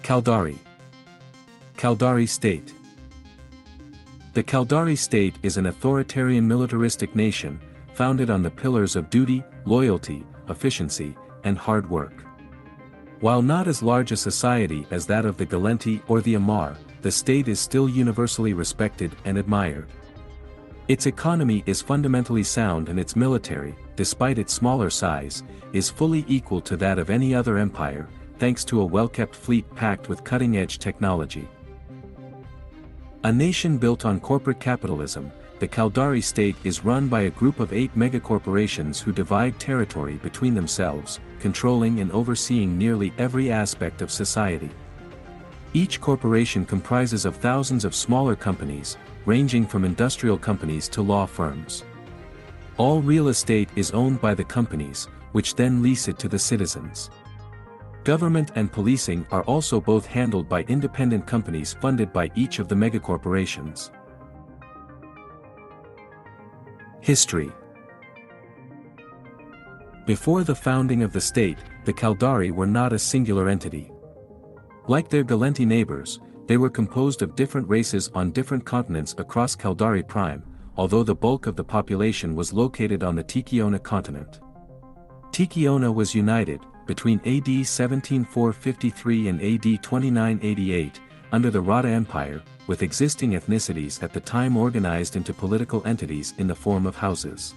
Caldari. Caldari State. The Caldari state is an authoritarian militaristic nation, founded on the pillars of duty, loyalty, efficiency, and hard work. While not as large a society as that of the Gallenti or the Amar, the state is still universally respected and admired. Its economy is fundamentally sound and its military, despite its smaller size, is fully equal to that of any other empire, thanks to a well-kept fleet packed with cutting-edge technology. A nation built on corporate capitalism, the Caldari state is run by a group of 8 megacorporations who divide territory between themselves, controlling and overseeing nearly every aspect of society. Each corporation comprises of thousands of smaller companies, ranging from industrial companies to law firms. All real estate is owned by the companies, which then lease it to the citizens. Government and policing are also both handled by independent companies funded by each of the megacorporations. History. Before the founding of the state, the Caldari were not a singular entity. Like their Gallenti neighbors, they were composed of different races on different continents across Caldari Prime, although the bulk of the population was located on the Tichiona continent. Tichiona was united, between AD 17453 and AD 2988, under the Rada Empire, with existing ethnicities at the time organized into political entities in the form of houses.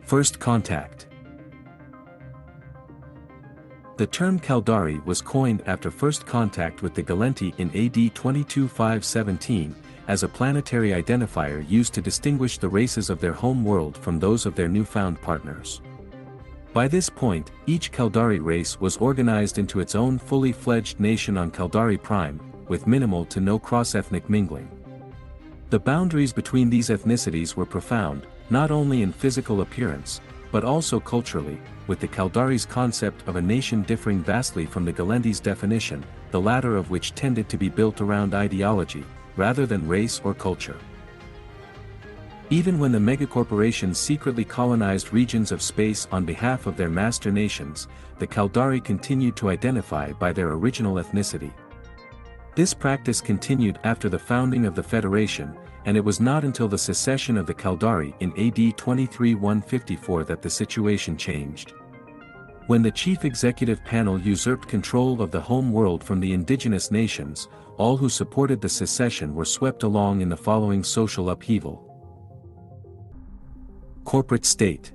First contact. The term Caldari was coined after first contact with the Gallenti in AD 22517, as a planetary identifier used to distinguish the races of their home world from those of their newfound partners. By this point, each Caldari race was organized into its own fully fledged nation on Caldari Prime, with minimal to no cross-ethnic mingling. The boundaries between these ethnicities were profound, not only in physical appearance, but also culturally, with the Caldari's concept of a nation differing vastly from the Gallenti's definition, the latter of which tended to be built around ideology, rather than race or culture. Even when the megacorporations secretly colonized regions of space on behalf of their master nations, the Caldari continued to identify by their original ethnicity. This practice continued after the founding of the Federation, and it was not until the secession of the Caldari in AD 23154 that the situation changed. When the chief executive panel usurped control of the home world from the indigenous nations, all who supported the secession were swept along in the following social upheaval. Corporate state.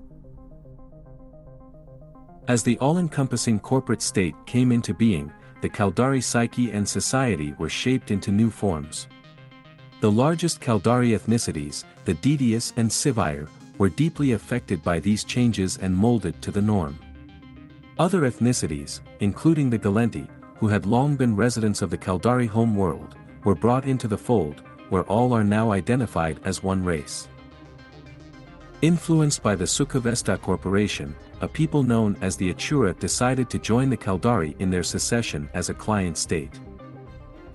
As the all-encompassing corporate state came into being, the Caldari psyche and society were shaped into new forms. The largest Caldari ethnicities, the Dedius and Sivire, were deeply affected by these changes and molded to the norm. Other ethnicities, including the Gallenti, who had long been residents of the Caldari home world, were brought into the fold, where all are now identified as one race. Influenced by the Sukhavesta Corporation, a people known as the Achura decided to join the Caldari in their secession as a client state.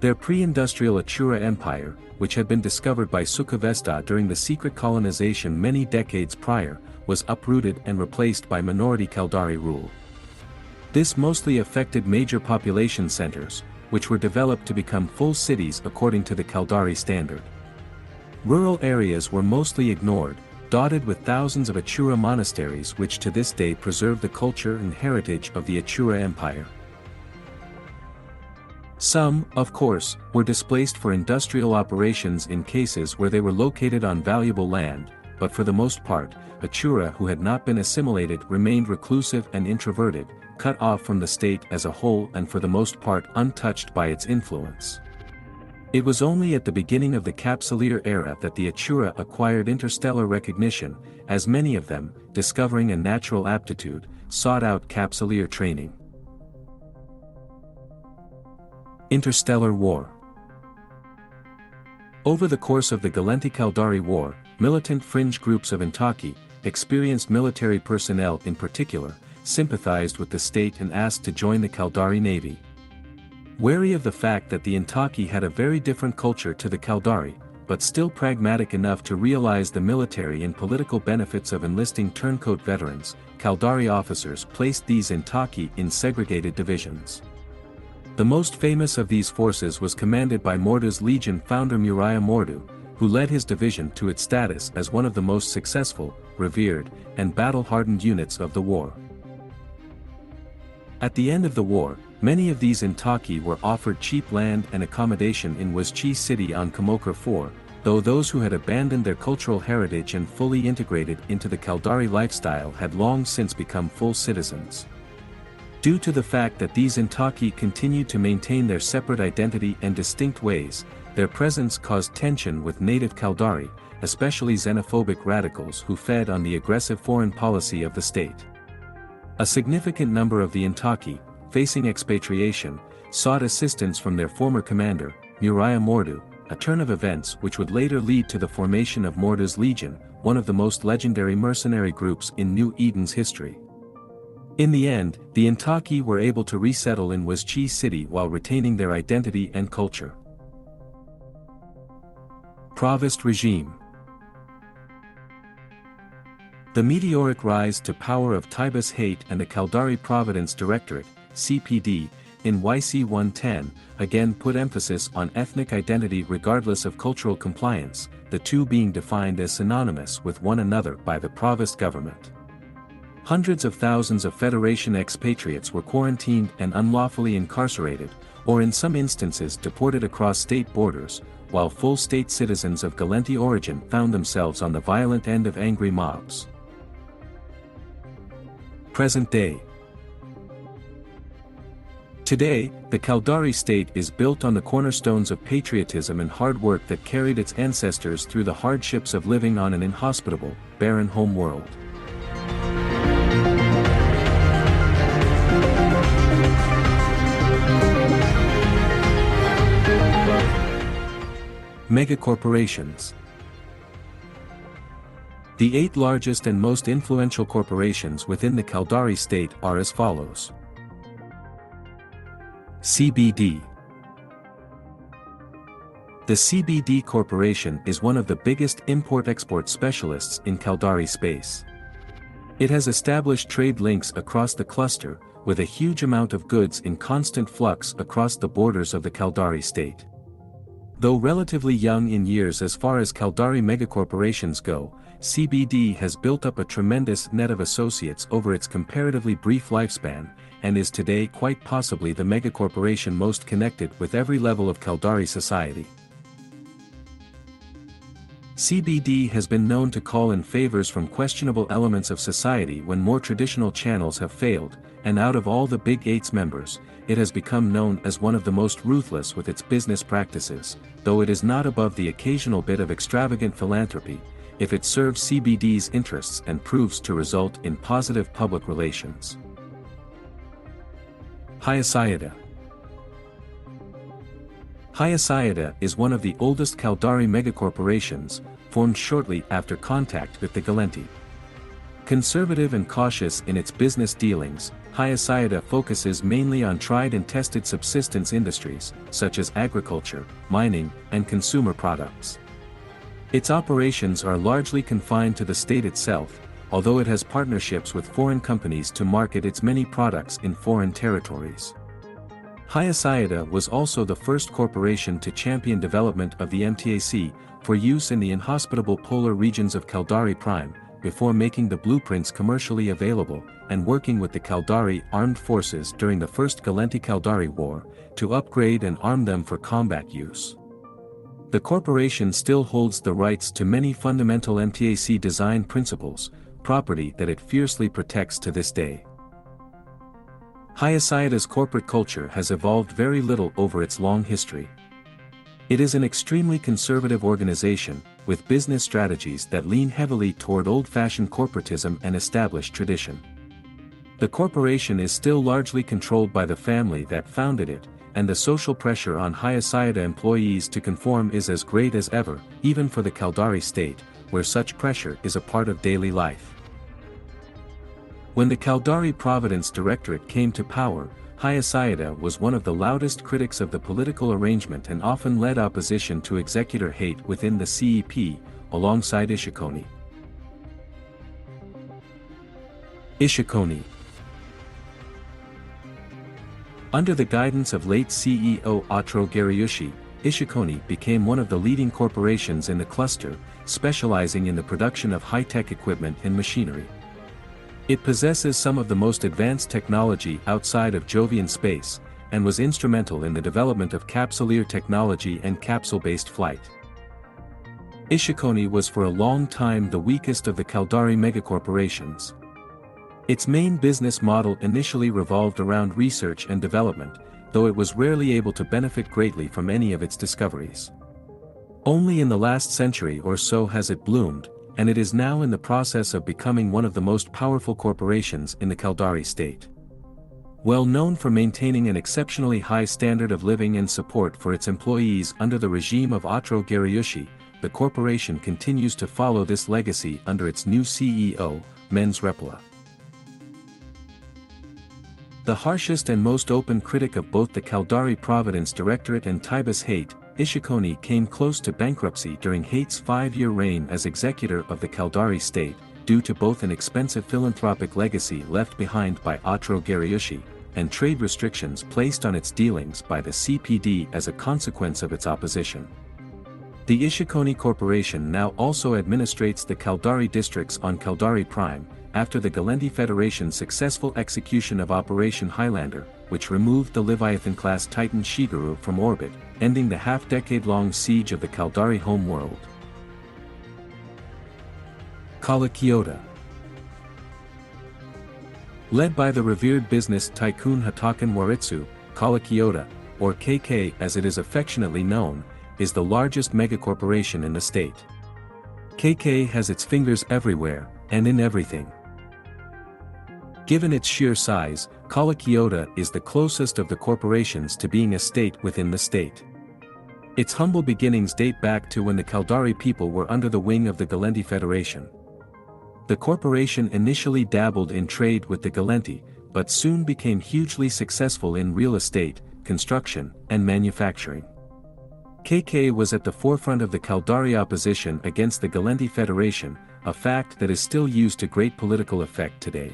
Their pre-industrial Achura Empire, which had been discovered by Sukhavesta during the secret colonization many decades prior, was uprooted and replaced by minority Caldari rule. This mostly affected major population centers, which were developed to become full cities according to the Caldari standard. Rural areas were mostly ignored, dotted with thousands of Achura monasteries which to this day preserve the culture and heritage of the Achura Empire. Some, of course, were displaced for industrial operations in cases where they were located on valuable land, but for the most part, Achura who had not been assimilated remained reclusive and introverted, cut off from the state as a whole and for the most part untouched by its influence. It was only at the beginning of the Capsuleer era that the Achura acquired interstellar recognition, as many of them, discovering a natural aptitude, sought out Capsuleer training. Interstellar War. Over the course of the Gallenti-Caldari War, militant fringe groups of Intaki, experienced military personnel in particular, sympathized with the state and asked to join the Caldari Navy. Wary of the fact that the Intaki had a very different culture to the Caldari, but still pragmatic enough to realize the military and political benefits of enlisting turncoat veterans, Caldari officers placed these intaki in segregated divisions. The most famous of these forces was commanded by Mordu's Legion founder Muriah Mordu, who led his division to its status as one of the most successful, revered, and battle-hardened units of the war. At the end of the war, many of these intaki were offered cheap land and accommodation in Waschi city on Kamokar 4, though those who had abandoned their cultural heritage and fully integrated into the Caldari lifestyle had long since become full citizens. Due to the fact that these intaki continued to maintain their separate identity and distinct ways, their presence caused tension with native Caldari, especially xenophobic radicals who fed on the aggressive foreign policy of the state. A significant number of the intaki, facing expatriation, sought assistance from their former commander, Muriah Mordu, a turn of events which would later lead to the formation of Mordu's Legion, one of the most legendary mercenary groups in New Eden's history. In the end, the intaki were able to resettle in Waschi city while retaining their identity and culture. Provost regime. The meteoric rise to power of Taibas Hayat and the Caldari Providence Directorate, CPD, in YC-110, again put emphasis on ethnic identity regardless of cultural compliance, the two being defined as synonymous with one another by the Provost government. Hundreds of thousands of Federation expatriates were quarantined and unlawfully incarcerated, or in some instances deported across state borders, while full state citizens of Galenti origin found themselves on the violent end of angry mobs. Present day. Today, the Caldari state is built on the cornerstones of patriotism and hard work that carried its ancestors through the hardships of living on an inhospitable, barren home world. Megacorporations. The 8 largest and most influential corporations within the Caldari state are as follows. CBD. The CBD Corporation is one of the biggest import-export specialists in Caldari space. It has established trade links across the cluster, with a huge amount of goods in constant flux across the borders of the Caldari state. Though relatively young in years as far as Caldari megacorporations go, CBD has built up a tremendous net of associates over its comparatively brief lifespan, and is today quite possibly the megacorporation most connected with every level of Caldari society. CBD has been known to call in favors from questionable elements of society when more traditional channels have failed, and out of all the Big Eight's members, it has become known as one of the most ruthless with its business practices, though it is not above the occasional bit of extravagant philanthropy, if it serves CBD's interests and proves to result in positive public relations. Hayasayada. Hayasayada is one of the oldest Caldari megacorporations, formed shortly after contact with the Galenti. Conservative and cautious in its business dealings, Hayasayada focuses mainly on tried and tested subsistence industries, such as agriculture, mining, and consumer products. Its operations are largely confined to the state itself, although it has partnerships with foreign companies to market its many products in foreign territories. Hayasayada was also the first corporation to champion development of the MTAC, for use in the inhospitable polar regions of Caldari Prime, before making the blueprints commercially available, and working with the Caldari armed forces during the First Galenti-Caldari War, to upgrade and arm them for combat use. The corporation still holds the rights to many fundamental MTAC design principles, property that it fiercely protects to this day. Hayasayada's corporate culture has evolved very little over its long history. It is an extremely conservative organization, with business strategies that lean heavily toward old-fashioned corporatism and established tradition. The corporation is still largely controlled by the family that founded it, and the social pressure on Hayasayada employees to conform is as great as ever, even for the Caldari state, where such pressure is a part of daily life. When the Caldari Providence Directorate came to power, Hayasayada was one of the loudest critics of the political arrangement and often led opposition to executor hate within the CEP, alongside Ishikone. Ishikone. Under the guidance of late CEO Otro Gariushi, Ishikone became one of the leading corporations in the cluster, specializing in the production of high-tech equipment and machinery. It possesses some of the most advanced technology outside of Jovian space, and was instrumental in the development of capsuleer technology and capsule-based flight. Ishikone was for a long time the weakest of the Caldari megacorporations. Its main business model initially revolved around research and development, though it was rarely able to benefit greatly from any of its discoveries. Only in the last century or so has it bloomed, and it is now in the process of becoming one of the most powerful corporations in the Caldari state. Well known for maintaining an exceptionally high standard of living and support for its employees under the regime of Otro Gariushi, the corporation continues to follow this legacy under its new CEO, Mens Repla. The harshest and most open critic of both the Caldari Providence Directorate and Tibus Haight, Ishikone came close to bankruptcy during Haight's 5-year reign as executor of the Caldari state, due to both an expensive philanthropic legacy left behind by Otro Gariushi, and trade restrictions placed on its dealings by the CPD as a consequence of its opposition. The Ishikone Corporation now also administrates the Caldari districts on Caldari Prime, after the Galendi Federation's successful execution of Operation Highlander, which removed the Leviathan-class Titan Shigeru from orbit, ending the half-decade-long siege of the Caldari homeworld. Kala-Kyoto. Led by the revered business tycoon Hatakan Waritsu, Kala-Kyoto, or KK as it is affectionately known, is the largest megacorporation in the state. KK has its fingers everywhere, and in everything. Given its sheer size, Kala-Kyoto is the closest of the corporations to being a state within the state. Its humble beginnings date back to when the Caldari people were under the wing of the Galendi Federation. The corporation initially dabbled in trade with the Galendi, but soon became hugely successful in real estate, construction, and manufacturing. KK was at the forefront of the Caldari opposition against the Galendi Federation, a fact that is still used to great political effect today.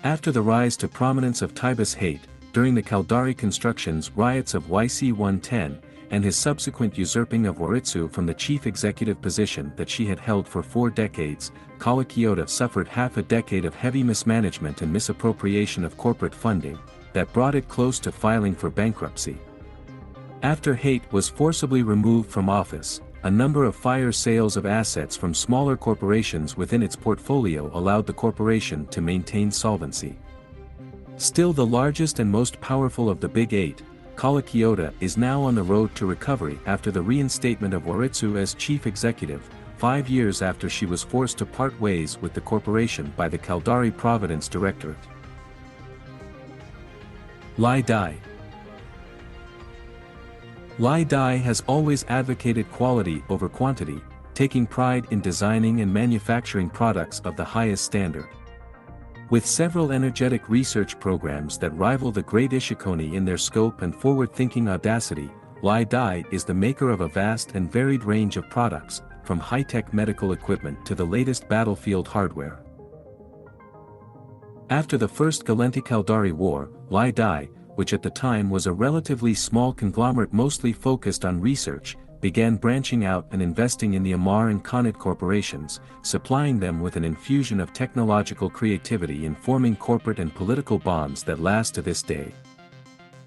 After the rise to prominence of Tibus Haight, during the Caldari construction's riots of YC-110, and his subsequent usurping of Waritsu from the chief executive position that she had held for 4 decades, Kala-Kyoto suffered half a decade of heavy mismanagement and misappropriation of corporate funding, that brought it close to filing for bankruptcy. After Haight was forcibly removed from office, a number of fire sales of assets from smaller corporations within its portfolio allowed the corporation to maintain solvency. Still the largest and most powerful of the Big Eight, Kala-Kyoto is now on the road to recovery after the reinstatement of Waritsu as chief executive, 5 years after she was forced to part ways with the corporation by the Caldari Providence Directorate. Lai Dai. Lai Dai has always advocated quality over quantity, taking pride in designing and manufacturing products of the highest standard. With several energetic research programs that rival the great Ishikone in their scope and forward-thinking audacity, Lai Dai is the maker of a vast and varied range of products, from high-tech medical equipment to the latest battlefield hardware. After the First Galendi-Caldari War, Lai Dai, which at the time was a relatively small conglomerate mostly focused on research, began branching out and investing in the Amar and Connet corporations, supplying them with an infusion of technological creativity in forming corporate and political bonds that last to this day.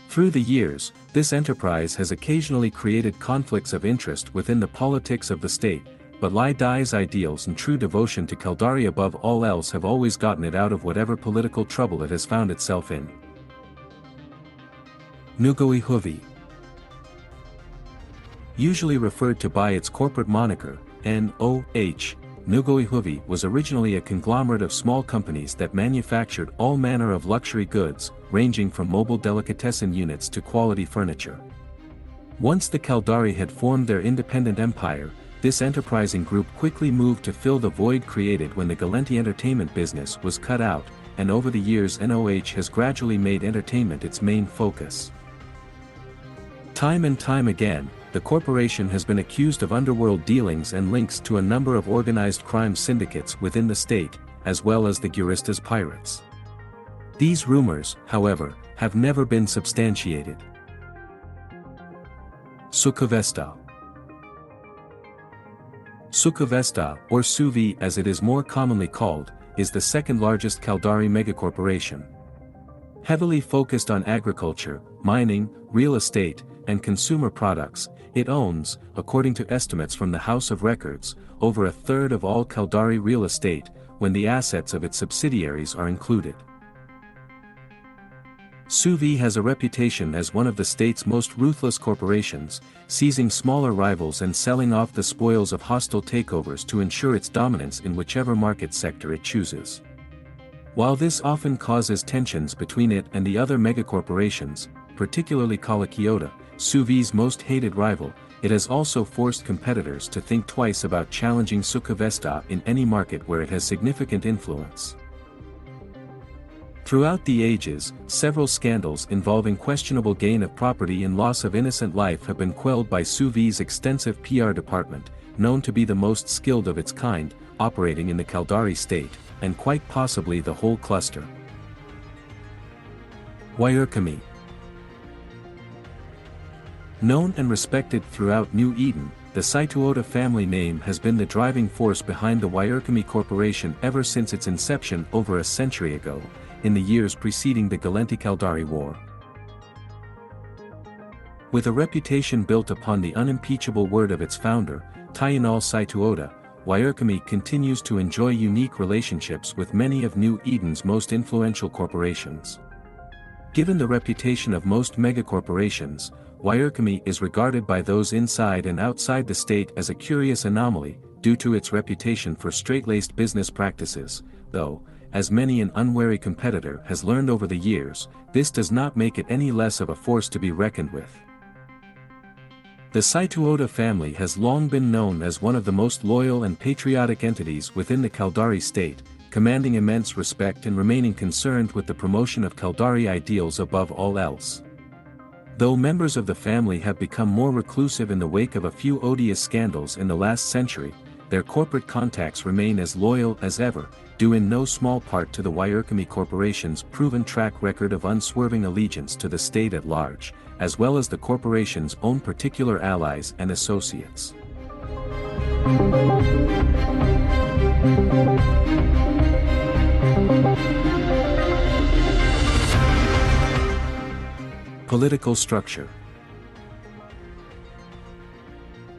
Through the years, this enterprise has occasionally created conflicts of interest within the politics of the state, but Lai Dai's ideals and true devotion to Caldari above all else have always gotten it out of whatever political trouble it has found itself in. Nugoi Huvi. Usually referred to by its corporate moniker, NOH, Nugoi Huvi was originally a conglomerate of small companies that manufactured all manner of luxury goods, ranging from mobile delicatessen units to quality furniture. Once the Caldari had formed their independent empire, this enterprising group quickly moved to fill the void created when the Caldari entertainment business was cut out, and over the years NOH has gradually made entertainment its main focus. Time and time again, the corporation has been accused of underworld dealings and links to a number of organized crime syndicates within the state, as well as the Guristas pirates. These rumors, however, have never been substantiated. Sukhavesta. Sukhavesta, or Suvi as it is more commonly called, is the second largest Caldari megacorporation. Heavily focused on agriculture, mining, real estate, and consumer products, it owns, according to estimates from the House of Records, over a third of all Caldari real estate, when the assets of its subsidiaries are included. Suvi has a reputation as one of the state's most ruthless corporations, seizing smaller rivals and selling off the spoils of hostile takeovers to ensure its dominance in whichever market sector it chooses. While this often causes tensions between it and the other megacorporations, particularly Kalakiota, Suvi's most hated rival, it has also forced competitors to think twice about challenging Sukhavesta in any market where it has significant influence. Throughout the ages, several scandals involving questionable gain of property and loss of innocent life have been quelled by Suvi's extensive PR department, known to be the most skilled of its kind, operating in the Caldari state, and quite possibly the whole cluster. Wayurkami. Known and respected throughout New Eden, the Saituota family name has been the driving force behind the Wayurkami Corporation ever since its inception over a century ago, in the years preceding the Caldari War. With a reputation built upon the unimpeachable word of its founder, Tayanal Saituota, Wayurkami continues to enjoy unique relationships with many of New Eden's most influential corporations. Given the reputation of most megacorporations, Wayurkami is regarded by those inside and outside the state as a curious anomaly, due to its reputation for straight-laced business practices, though, as many an unwary competitor has learned over the years, this does not make it any less of a force to be reckoned with. The Saituota family has long been known as one of the most loyal and patriotic entities within the Caldari state, commanding immense respect and remaining concerned with the promotion of Caldari ideals above all else. Though members of the family have become more reclusive in the wake of a few odious scandals in the last century, their corporate contacts remain as loyal as ever, due in no small part to the Wayurkami Corporation's proven track record of unswerving allegiance to the state at large, as well as the corporation's own particular allies and associates. Political structure.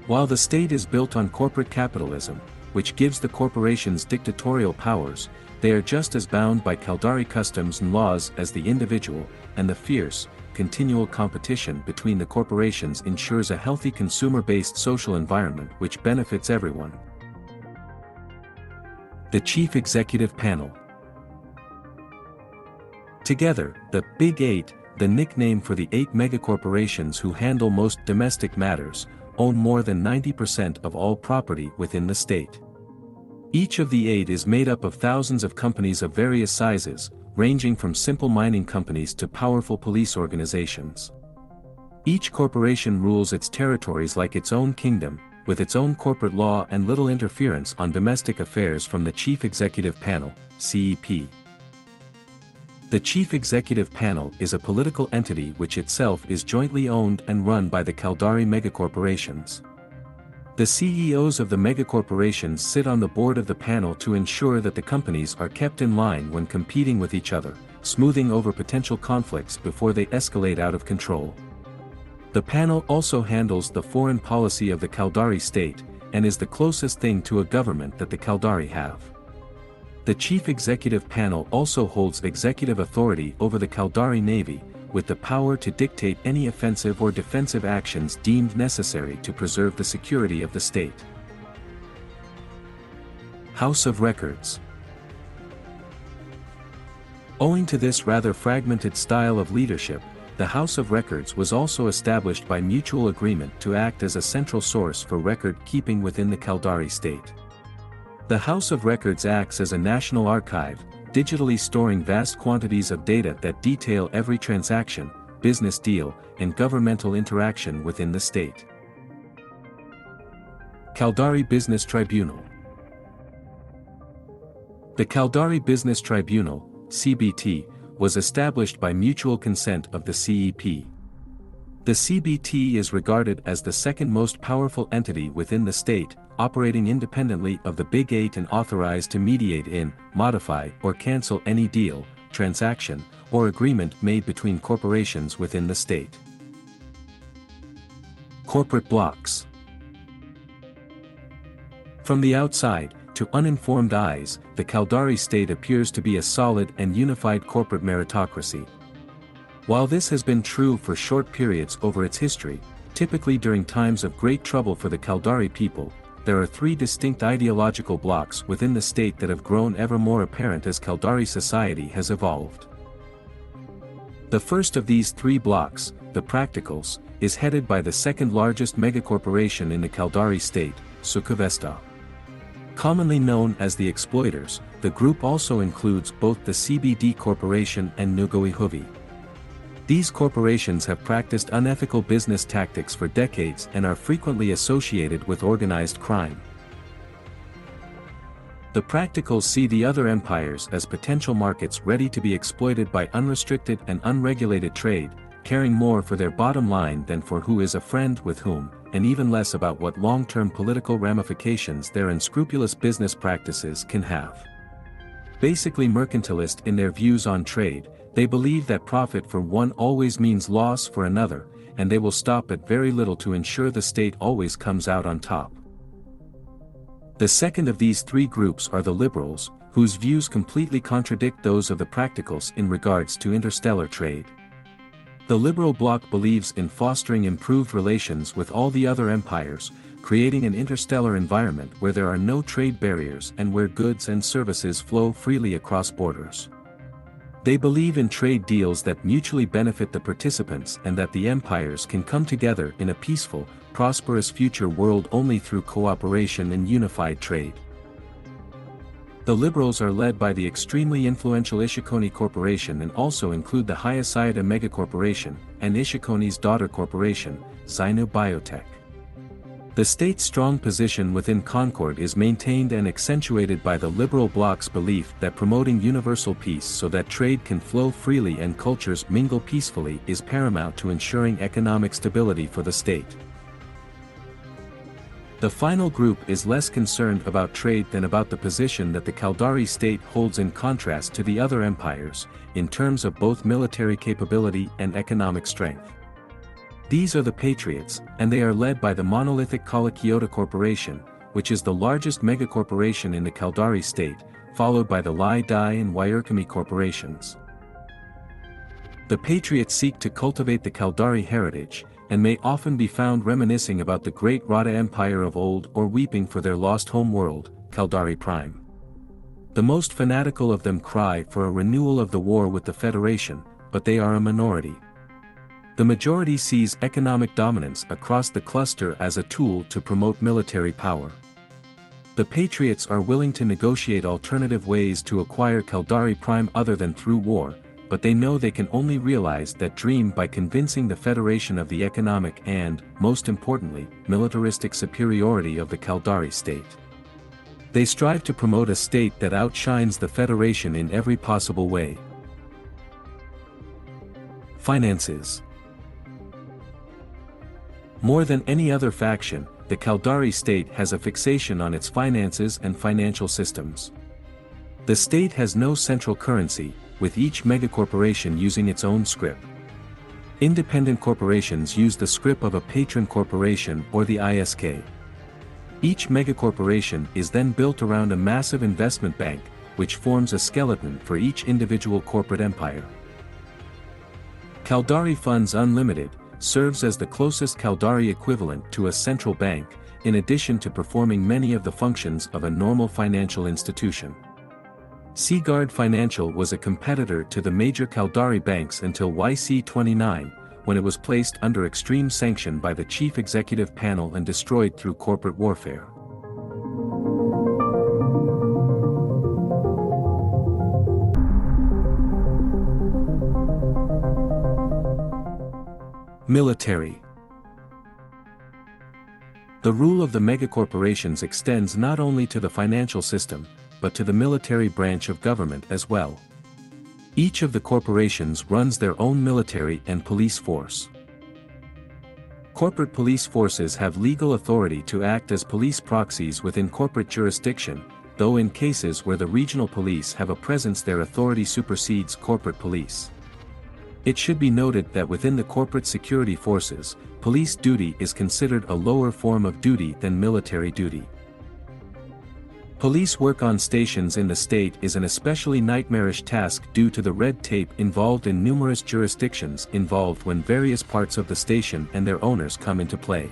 While the state is built on corporate capitalism, which gives the corporations dictatorial powers, they are just as bound by Caldari customs and laws as the individual, and the fierce, continual competition between the corporations ensures a healthy consumer-based social environment which benefits everyone. The Chief Executive Panel. Together, the Big Eight, the nickname for the 8 megacorporations who handle most domestic matters, own more than 90% of all property within the state. Each of the 8 is made up of thousands of companies of various sizes, ranging from simple mining companies to powerful police organizations. Each corporation rules its territories like its own kingdom, with its own corporate law and little interference on domestic affairs from the Chief Executive Panel, CEP. The Chief Executive Panel is a political entity which itself is jointly owned and run by the Caldari megacorporations. The CEOs of the megacorporations sit on the board of the panel to ensure that the companies are kept in line when competing with each other, smoothing over potential conflicts before they escalate out of control. The panel also handles the foreign policy of the Caldari state, and is the closest thing to a government that the Caldari have. The Chief Executive Panel also holds executive authority over the Caldari Navy, with the power to dictate any offensive or defensive actions deemed necessary to preserve the security of the state. House of Records. Owing to this rather fragmented style of leadership, the House of Records was also established by mutual agreement to act as a central source for record-keeping within the Caldari state. The House of Records acts as a national archive, digitally storing vast quantities of data that detail every transaction, business deal, and governmental interaction within the state. Caldari Business Tribunal. The Caldari Business Tribunal, CBT, was established by mutual consent of the CEP. The CBT is regarded as the second most powerful entity within the state, operating independently of the Big Eight and authorized to mediate in, modify, or cancel any deal, transaction, or agreement made between corporations within the state. Corporate blocks. From the outside, to uninformed eyes, the Caldari state appears to be a solid and unified corporate meritocracy. While this has been true for short periods over its history, typically during times of great trouble for the Caldari people, there are three distinct ideological blocks within the state that have grown ever more apparent as Caldari society has evolved. The first of these three blocks, the Practicals, is headed by the second largest megacorporation in the Caldari state, Sukhavesta. Commonly known as the Exploiters, the group also includes both the CBD Corporation and Nugoihuvi. These corporations have practiced unethical business tactics for decades and are frequently associated with organized crime. The Practicals see the other empires as potential markets ready to be exploited by unrestricted and unregulated trade, caring more for their bottom line than for who is a friend with whom, and even less about what long-term political ramifications their unscrupulous business practices can have. Basically mercantilist in their views on trade, they believe that profit for one always means loss for another, and they will stop at very little to ensure the state always comes out on top. The second of these three groups are the liberals, whose views completely contradict those of the Practicals in regards to interstellar trade. The liberal bloc believes in fostering improved relations with all the other empires, creating an interstellar environment where there are no trade barriers and where goods and services flow freely across borders. They believe in trade deals that mutually benefit the participants and that the empires can come together in a peaceful, prosperous future world only through cooperation and unified trade. The liberals are led by the extremely influential Ishikone Corporation and also include the Hayasayada Megacorporation, and Ishikone's daughter corporation, Zainu Biotech. The state's strong position within Concord is maintained and accentuated by the liberal bloc's belief that promoting universal peace so that trade can flow freely and cultures mingle peacefully is paramount to ensuring economic stability for the state. The final group is less concerned about trade than about the position that the Caldari state holds in contrast to the other empires, in terms of both military capability and economic strength. These are the Patriots, and they are led by the monolithic Kala-Kyoto Corporation, which is the largest megacorporation in the Caldari state, followed by the Lai Dai and Wairkami corporations. The Patriots seek to cultivate the Caldari heritage, and may often be found reminiscing about the great Rada Empire of old or weeping for their lost home world, Caldari Prime. The most fanatical of them cry for a renewal of the war with the Federation, but they are a minority. The majority sees economic dominance across the cluster as a tool to promote military power. The Patriots are willing to negotiate alternative ways to acquire Caldari Prime other than through war, but they know they can only realize that dream by convincing the Federation of the economic and, most importantly, militaristic superiority of the Caldari state. They strive to promote a state that outshines the Federation in every possible way. Finances. More than any other faction, the Caldari state has a fixation on its finances and financial systems. The state has no central currency, with each megacorporation using its own scrip. Independent corporations use the scrip of a patron corporation or the ISK. Each megacorporation is then built around a massive investment bank, which forms a skeleton for each individual corporate empire. Caldari Funds Unlimited serves as the closest Caldari equivalent to a central bank, in addition to performing many of the functions of a normal financial institution. Seaguard Financial was a competitor to the major Caldari banks until YC29, when it was placed under extreme sanction by the chief executive panel and destroyed through corporate warfare. Military. The rule of the megacorporations extends not only to the financial system, but to the military branch of government as well. Each of the corporations runs their own military and police force. Corporate police forces have legal authority to act as police proxies within corporate jurisdiction, though in cases where the regional police have a presence their authority supersedes corporate police. It should be noted that within the corporate security forces, police duty is considered a lower form of duty than military duty. Police work on stations in the state is an especially nightmarish task due to the red tape involved in numerous jurisdictions involved when various parts of the station and their owners come into play.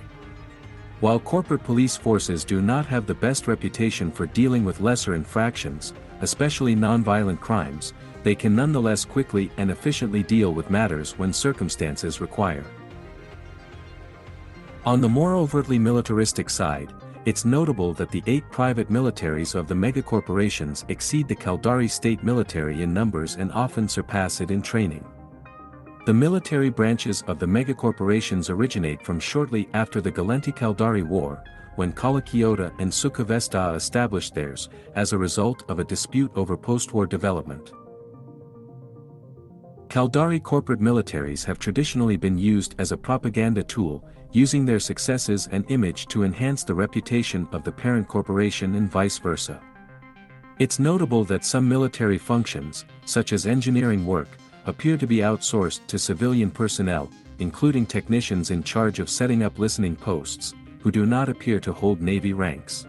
While corporate police forces do not have the best reputation for dealing with lesser infractions, especially nonviolent crimes, they can nonetheless quickly and efficiently deal with matters when circumstances require. On the more overtly militaristic side, it's notable that the 8 private militaries of the megacorporations exceed the Caldari state military in numbers and often surpass it in training. The military branches of the megacorporations originate from shortly after the Galenti-Caldari War, when Collegiata and Succavesta established theirs, as a result of a dispute over post-war development. Caldari corporate militaries have traditionally been used as a propaganda tool, using their successes and image to enhance the reputation of the parent corporation and vice versa. It's notable that some military functions, such as engineering work, appear to be outsourced to civilian personnel, including technicians in charge of setting up listening posts, who do not appear to hold Navy ranks.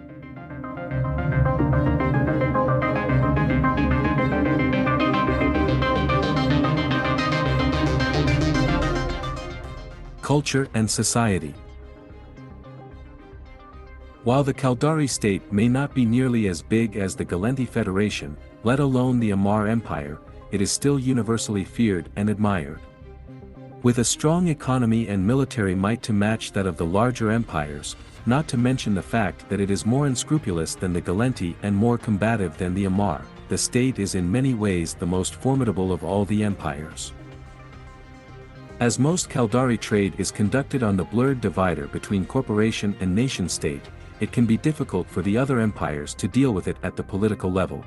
Culture and society. While the Caldari state may not be nearly as big as the Galenti Federation, let alone the Amar Empire, it is still universally feared and admired. With a strong economy and military might to match that of the larger empires, not to mention the fact that it is more unscrupulous than the Galenti and more combative than the Amar, the state is in many ways the most formidable of all the empires. As most Caldari trade is conducted on the blurred divider between corporation and nation-state, it can be difficult for the other empires to deal with it at the political level.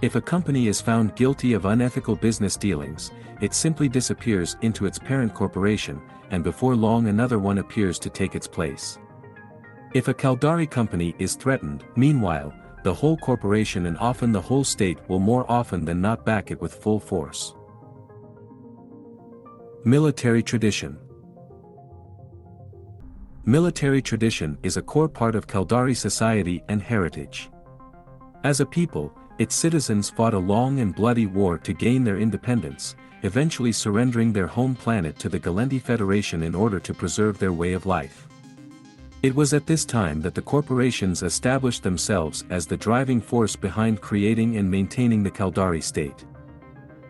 If a company is found guilty of unethical business dealings, it simply disappears into its parent corporation, and before long another one appears to take its place. If a Caldari company is threatened, meanwhile, the whole corporation and often the whole state will more often than not back it with full force. Military tradition. Military tradition is a core part of Caldari society and heritage. As a people, its citizens fought a long and bloody war to gain their independence, eventually surrendering their home planet to the Galenti Federation in order to preserve their way of life. It was at this time that the corporations established themselves as the driving force behind creating and maintaining the Caldari state.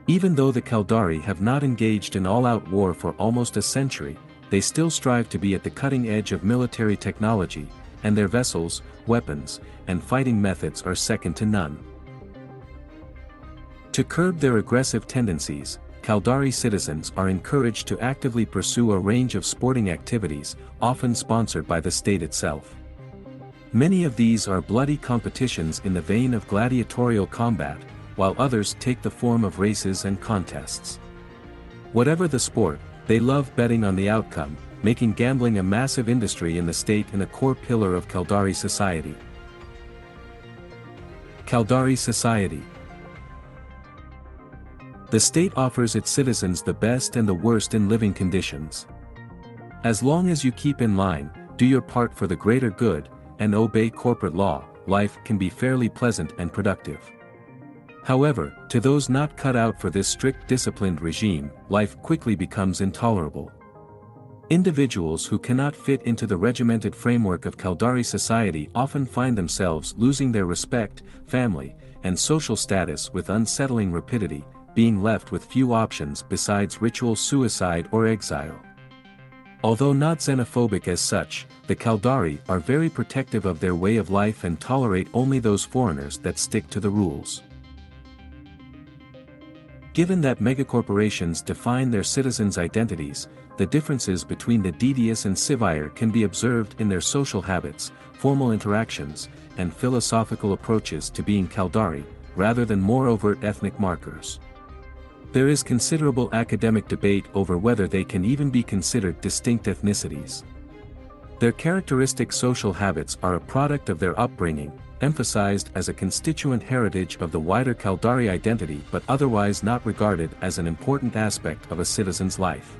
Even though the Caldari have not engaged in all-out war for almost a century, they still strive to be at the cutting edge of military technology, and their vessels, weapons, and fighting methods are second to none. To curb their aggressive tendencies, Caldari citizens are encouraged to actively pursue a range of sporting activities, often sponsored by the state itself. Many of these are bloody competitions in the vein of gladiatorial combat, while others take the form of races and contests. Whatever the sport, they love betting on the outcome, making gambling a massive industry in the state and a core pillar of Caldari society. Caldari society. The state offers its citizens the best and the worst in living conditions. As long as you keep in line, do your part for the greater good, and obey corporate law, life can be fairly pleasant and productive. However, to those not cut out for this strict disciplined regime, life quickly becomes intolerable. Individuals who cannot fit into the regimented framework of Caldari society often find themselves losing their respect, family, and social status with unsettling rapidity, being left with few options besides ritual suicide or exile. Although not xenophobic as such, the Caldari are very protective of their way of life and tolerate only those foreigners that stick to the rules. Given that megacorporations define their citizens' identities, the differences between the Didius and Sivire can be observed in their social habits, formal interactions, and philosophical approaches to being Caldari, rather than more overt ethnic markers. There is considerable academic debate over whether they can even be considered distinct ethnicities. Their characteristic social habits are a product of their upbringing, emphasized as a constituent heritage of the wider Caldari identity but otherwise not regarded as an important aspect of a citizen's life.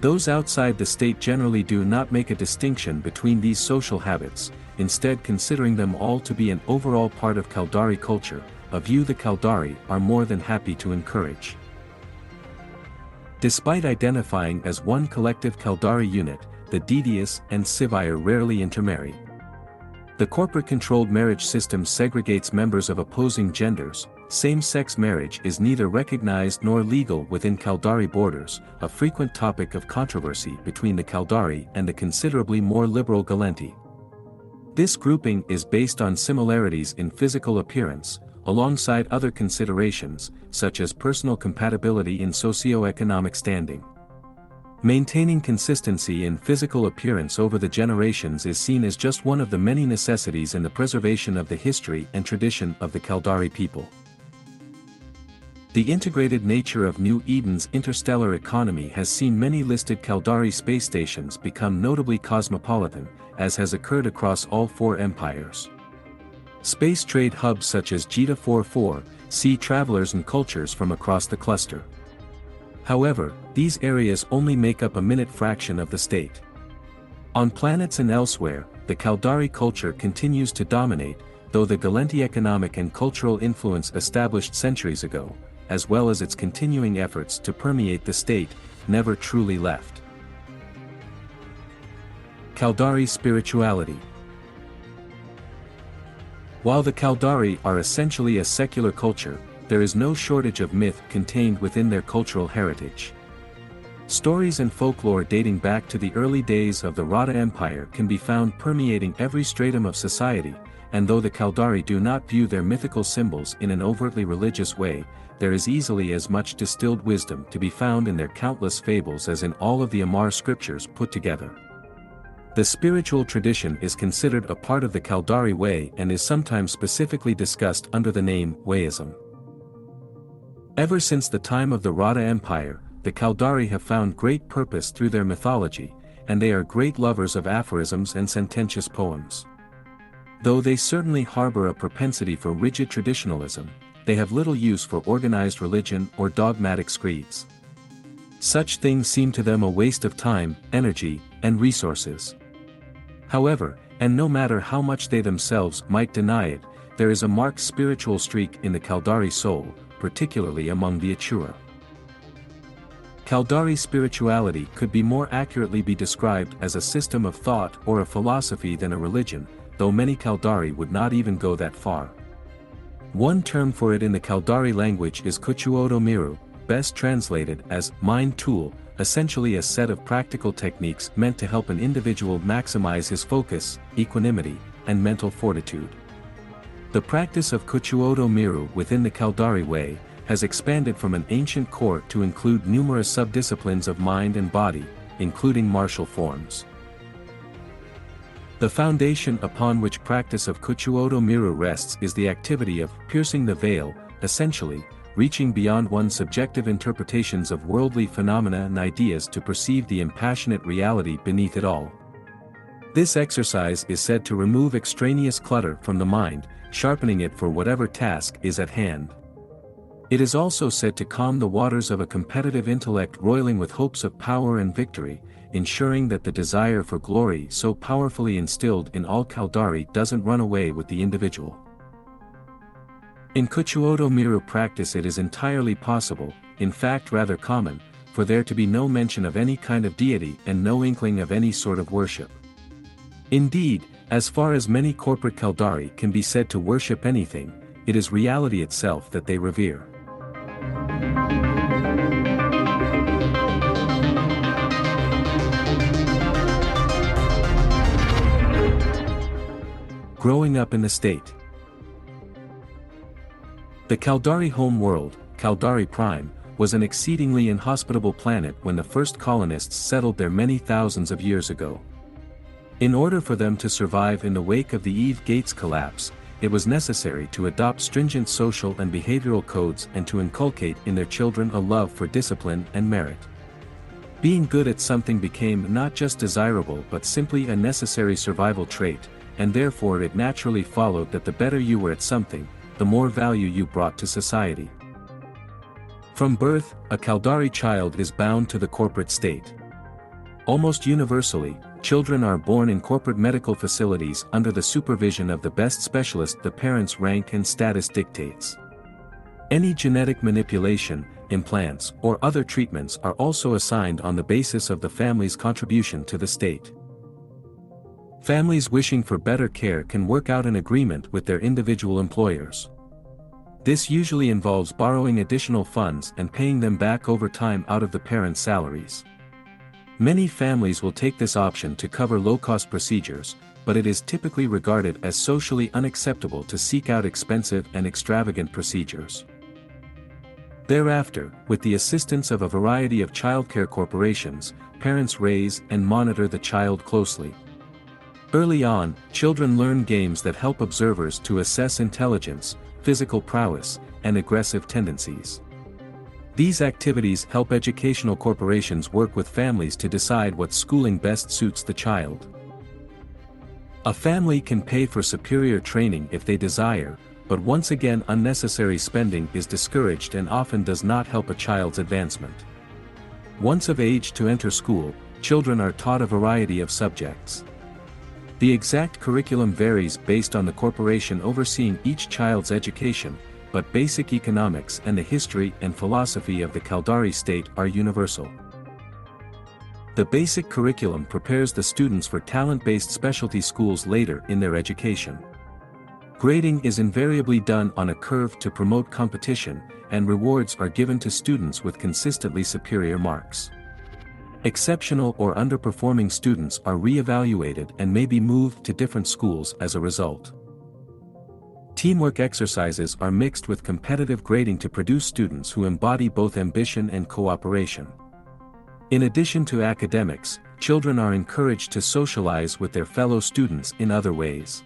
Those outside the state generally do not make a distinction between these social habits, instead considering them all to be an overall part of Caldari culture, a view the Caldari are more than happy to encourage. Despite identifying as one collective Caldari unit, the Didius and Sivire rarely intermarry. The corporate-controlled marriage system segregates members of opposing genders. Same-sex marriage is neither recognized nor legal within Caldari borders, a frequent topic of controversy between the Caldari and the considerably more liberal Galenti. This grouping is based on similarities in physical appearance, alongside other considerations, such as personal compatibility in socio-economic standing. Maintaining consistency in physical appearance over the generations is seen as just one of the many necessities in the preservation of the history and tradition of the Caldari people. The integrated nature of New Eden's interstellar economy has seen many listed Caldari space stations become notably cosmopolitan, as has occurred across all four empires. Space trade hubs such as Jita 44 see travelers and cultures from across the cluster. However, these areas only make up a minute fraction of the state. On planets and elsewhere, the Caldari culture continues to dominate, though the Galenti economic and cultural influence established centuries ago, as well as its continuing efforts to permeate the state, never truly left. Caldari spirituality. While the Caldari are essentially a secular culture, there is no shortage of myth contained within their cultural heritage. Stories and folklore dating back to the early days of the Rada Empire can be found permeating every stratum of society, and though the Caldari do not view their mythical symbols in an overtly religious way, there is easily as much distilled wisdom to be found in their countless fables as in all of the Amar scriptures put together. The spiritual tradition is considered a part of the Caldari way and is sometimes specifically discussed under the name Wayism. Ever since the time of the Rada Empire, the Caldari have found great purpose through their mythology, and they are great lovers of aphorisms and sententious poems. Though they certainly harbor a propensity for rigid traditionalism, they have little use for organized religion or dogmatic screeds. Such things seem to them a waste of time, energy, and resources. However, and no matter how much they themselves might deny it, there is a marked spiritual streak in the Caldari soul, particularly among the Achura. Caldari spirituality could be more accurately be described as a system of thought or a philosophy than a religion, though many Caldari would not even go that far. One term for it in the Caldari language is Kuchuodo Miru, best translated as mind tool, essentially a set of practical techniques meant to help an individual maximize his focus, equanimity, and mental fortitude. The practice of Kuchuodo Miru within the Caldari way has expanded from an ancient core to include numerous subdisciplines of mind and body, including martial forms. The foundation upon which practice of Kuchuodo Miru rests is the activity of piercing the veil, essentially, reaching beyond one's subjective interpretations of worldly phenomena and ideas to perceive the impassionate reality beneath it all. This exercise is said to remove extraneous clutter from the mind, sharpening it for whatever task is at hand. It is also said to calm the waters of a competitive intellect roiling with hopes of power and victory, ensuring that the desire for glory so powerfully instilled in all Caldari doesn't run away with the individual. In Kuchuodo Miru practice it is entirely possible, in fact rather common, for there to be no mention of any kind of deity and no inkling of any sort of worship. Indeed, as far as many corporate Caldari can be said to worship anything, it is reality itself that they revere. Growing up in the state. The Caldari home world, Caldari Prime, was an exceedingly inhospitable planet when the first colonists settled there many thousands of years ago. In order for them to survive in the wake of the Eve Gates collapse, it was necessary to adopt stringent social and behavioral codes and to inculcate in their children a love for discipline and merit. Being good at something became not just desirable but simply a necessary survival trait, and therefore it naturally followed that the better you were at something, the more value you brought to society. From birth, a Caldari child is bound to the corporate state. Almost universally, children are born in corporate medical facilities under the supervision of the best specialist the parents' rank and status dictates. Any genetic manipulation, implants, or other treatments are also assigned on the basis of the family's contribution to the state. Families wishing for better care can work out an agreement with their individual employers. This usually involves borrowing additional funds and paying them back over time out of the parents' salaries. Many families will take this option to cover low-cost procedures, but it is typically regarded as socially unacceptable to seek out expensive and extravagant procedures. Thereafter, with the assistance of a variety of childcare corporations, parents raise and monitor the child closely. Early on, children learn games that help observers to assess intelligence, physical prowess, and aggressive tendencies. These activities help educational corporations work with families to decide what schooling best suits the child. A family can pay for superior training if they desire, but once again unnecessary spending is discouraged and often does not help a child's advancement. Once of age to enter school, children are taught a variety of subjects. The exact curriculum varies based on the corporation overseeing each child's education, but basic economics and the history and philosophy of the Caldari state are universal. The basic curriculum prepares the students for talent-based specialty schools later in their education. Grading is invariably done on a curve to promote competition, and rewards are given to students with consistently superior marks. Exceptional or underperforming students are re-evaluated and may be moved to different schools as a result. Teamwork exercises are mixed with competitive grading to produce students who embody both ambition and cooperation. In addition to academics, children are encouraged to socialize with their fellow students in other ways.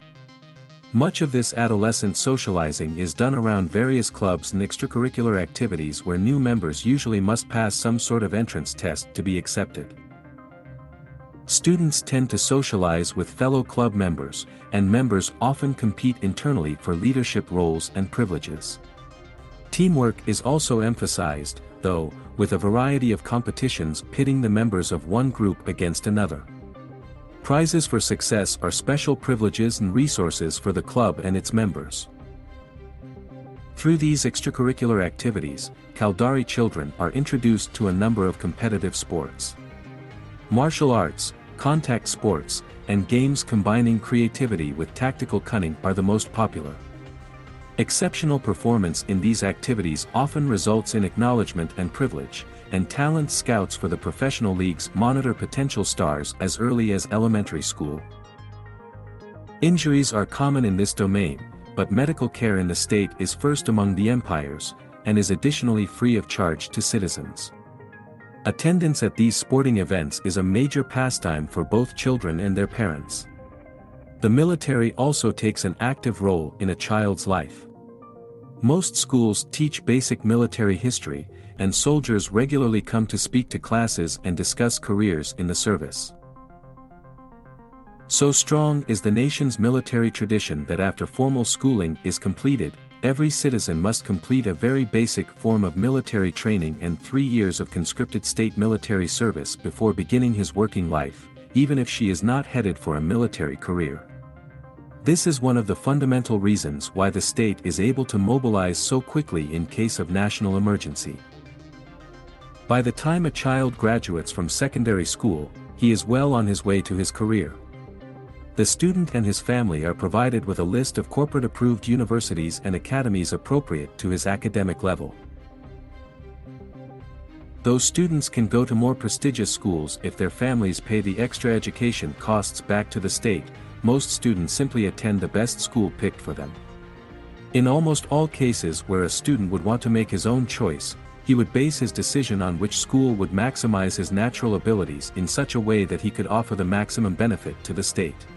Much of this adolescent socializing is done around various clubs and extracurricular activities where new members usually must pass some sort of entrance test to be accepted. Students tend to socialize with fellow club members, and members often compete internally for leadership roles and privileges. Teamwork is also emphasized, though, with a variety of competitions pitting the members of one group against another. Prizes for success are special privileges and resources for the club and its members. Through these extracurricular activities, Caldari children are introduced to a number of competitive sports. Martial arts, contact sports, and games combining creativity with tactical cunning are the most popular. Exceptional performance in these activities often results in acknowledgement and privilege, and talent scouts for the professional leagues monitor potential stars as early as elementary school. Injuries are common in this domain, but medical care in the state is first among the empires, and is additionally free of charge to citizens. Attendance at these sporting events is a major pastime for both children and their parents. The military also takes an active role in a child's life. Most schools teach basic military history, and soldiers regularly come to speak to classes and discuss careers in the service. So strong is the nation's military tradition that after formal schooling is completed, every citizen must complete a very basic form of military training and 3 years of conscripted state military service before beginning his working life, even if she is not headed for a military career. This is one of the fundamental reasons why the state is able to mobilize so quickly in case of national emergency. By the time a child graduates from secondary school, he is well on his way to his career. The student and his family are provided with a list of corporate-approved universities and academies appropriate to his academic level. Though students can go to more prestigious schools if their families pay the extra education costs back to the state, most students simply attend the best school picked for them. In almost all cases where a student would want to make his own choice, he would base his decision on which school would maximize his natural abilities in such a way that he could offer the maximum benefit to the state.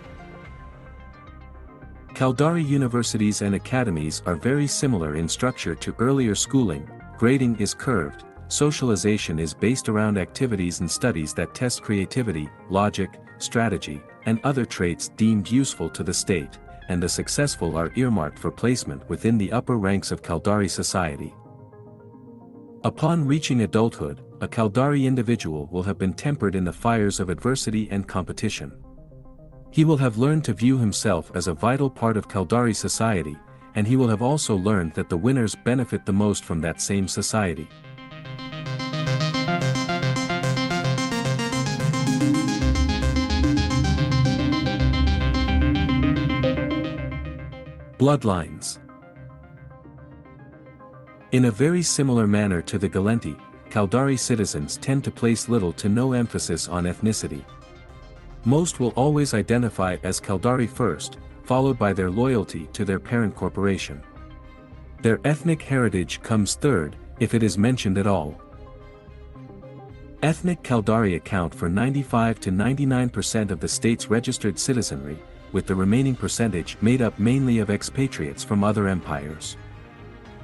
Caldari universities and academies are very similar in structure to earlier schooling. Grading is curved, socialization is based around activities and studies that test creativity, logic, strategy, and other traits deemed useful to the state, and the successful are earmarked for placement within the upper ranks of Caldari society. Upon reaching adulthood, a Caldari individual will have been tempered in the fires of adversity and competition. He will have learned to view himself as a vital part of Caldari society, and he will have also learned that the winners benefit the most from that same society. Bloodlines. In a very similar manner to the Galenti, Caldari citizens tend to place little to no emphasis on ethnicity. Most will always identify as Caldari first, followed by their loyalty to their parent corporation. Their ethnic heritage comes third, if it is mentioned at all. Ethnic Caldari account for 95 to 99% of the state's registered citizenry, with the remaining percentage made up mainly of expatriates from other empires.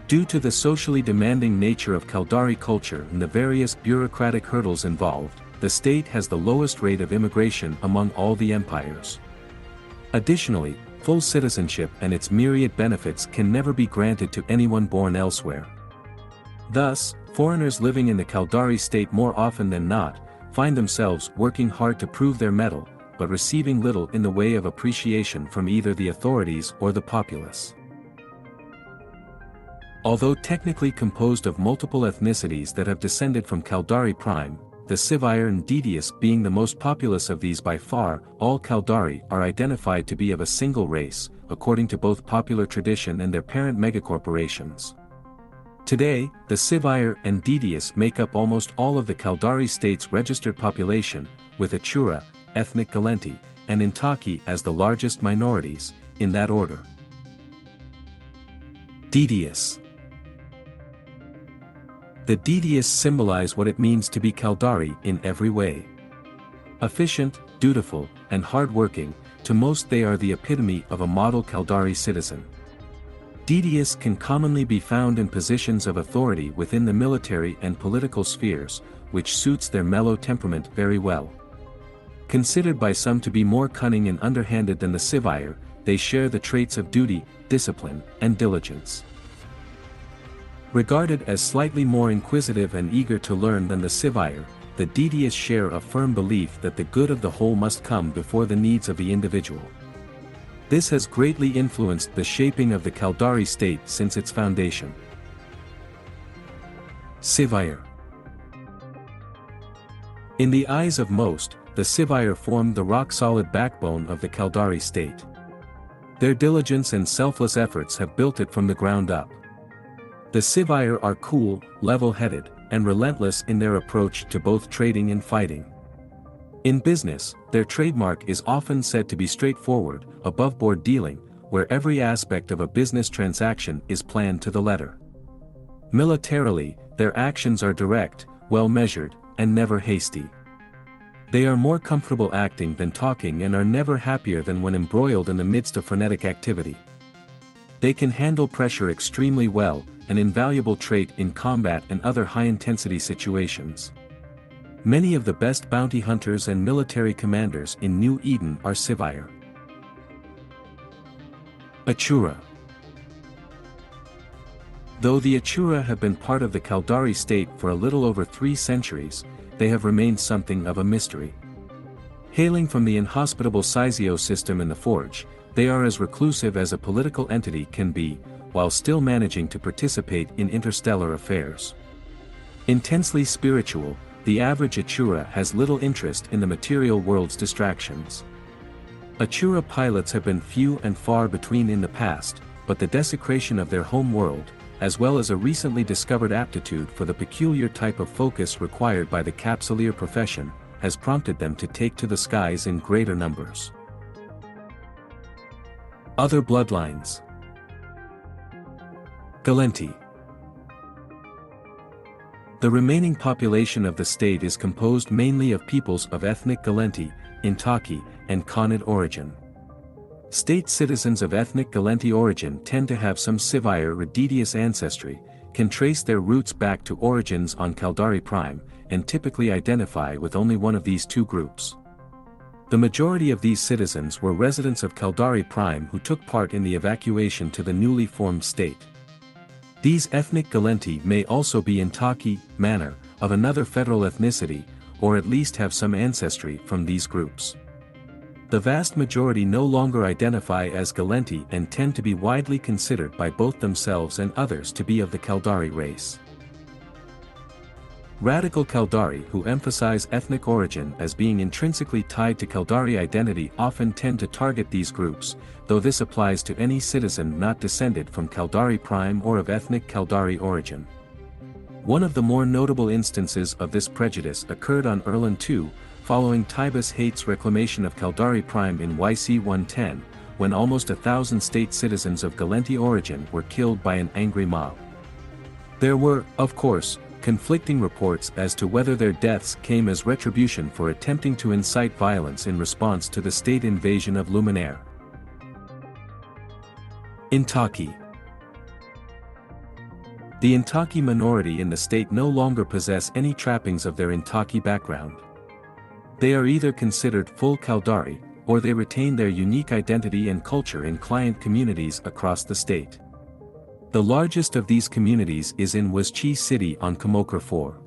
Due to the socially demanding nature of Caldari culture and the various bureaucratic hurdles involved, the state has the lowest rate of immigration among all the empires. Additionally, full citizenship and its myriad benefits can never be granted to anyone born elsewhere. Thus, foreigners living in the Caldari state more often than not, find themselves working hard to prove their mettle, but receiving little in the way of appreciation from either the authorities or the populace. Although technically composed of multiple ethnicities that have descended from Caldari Prime, the Sivire and Didius being the most populous of these by far, all Caldari are identified to be of a single race, according to both popular tradition and their parent megacorporations. Today, the Sivire and Didius make up almost all of the Caldari state's registered population, with Achura, ethnic Galenti, and Intaki as the largest minorities, in that order. Didius. The Didius symbolize what it means to be Caldari in every way. Efficient, dutiful, and hard-working, to most they are the epitome of a model Caldari citizen. Didius can commonly be found in positions of authority within the military and political spheres, which suits their mellow temperament very well. Considered by some to be more cunning and underhanded than the Sivire, they share the traits of duty, discipline, and diligence. Regarded as slightly more inquisitive and eager to learn than the Sivire, the Didius share a firm belief that the good of the whole must come before the needs of the individual. This has greatly influenced the shaping of the Caldari state since its foundation. Sivire. In the eyes of most, the Sivire formed the rock-solid backbone of the Caldari state. Their diligence and selfless efforts have built it from the ground up. The Sivire are cool, level-headed, and relentless in their approach to both trading and fighting. In business, their trademark is often said to be straightforward, above-board dealing, where every aspect of a business transaction is planned to the letter. Militarily, their actions are direct, well-measured, and never hasty. They are more comfortable acting than talking and are never happier than when embroiled in the midst of frenetic activity. They can handle pressure extremely well, an invaluable trait in combat and other high-intensity situations. Many of the best bounty hunters and military commanders in New Eden are Sivire. Achura. Though the Achura have been part of the Caldari state for a little over 3 centuries, they have remained something of a mystery. Hailing from the inhospitable Sizio system in the Forge, they are as reclusive as a political entity can be, while still managing to participate in interstellar affairs. Intensely spiritual, the average Achura has little interest in the material world's distractions. Achura pilots have been few and far between in the past, but the desecration of their home world, as well as a recently discovered aptitude for the peculiar type of focus required by the capsuleer profession, has prompted them to take to the skies in greater numbers. Other bloodlines. Galenti. The remaining population of the state is composed mainly of peoples of ethnic Galenti, Intaki, and Khanid origin. State citizens of ethnic Galenti origin tend to have some Sivire Redidius ancestry, can trace their roots back to origins on Caldari Prime, and typically identify with only one of these two groups. The majority of these citizens were residents of Caldari Prime who took part in the evacuation to the newly formed state. These ethnic Galenti may also be Intaki, Manor, of another federal ethnicity, or at least have some ancestry from these groups. The vast majority no longer identify as Galenti and tend to be widely considered by both themselves and others to be of the Caldari race. Radical Caldari who emphasize ethnic origin as being intrinsically tied to Caldari identity often tend to target these groups, though this applies to any citizen not descended from Caldari Prime or of ethnic Caldari origin. One of the more notable instances of this prejudice occurred on Erland II, following Tibus Hate's reclamation of Caldari Prime in YC-110, when almost 1,000 state citizens of Galenti origin were killed by an angry mob. There were, of course, conflicting reports as to whether their deaths came as retribution for attempting to incite violence in response to the state invasion of Luminaire. Intaki. The Intaki minority in the state no longer possess any trappings of their Intaki background. They are either considered full Caldari, or they retain their unique identity and culture in client communities across the state. The largest of these communities is in Waschi City on Kamokra 4.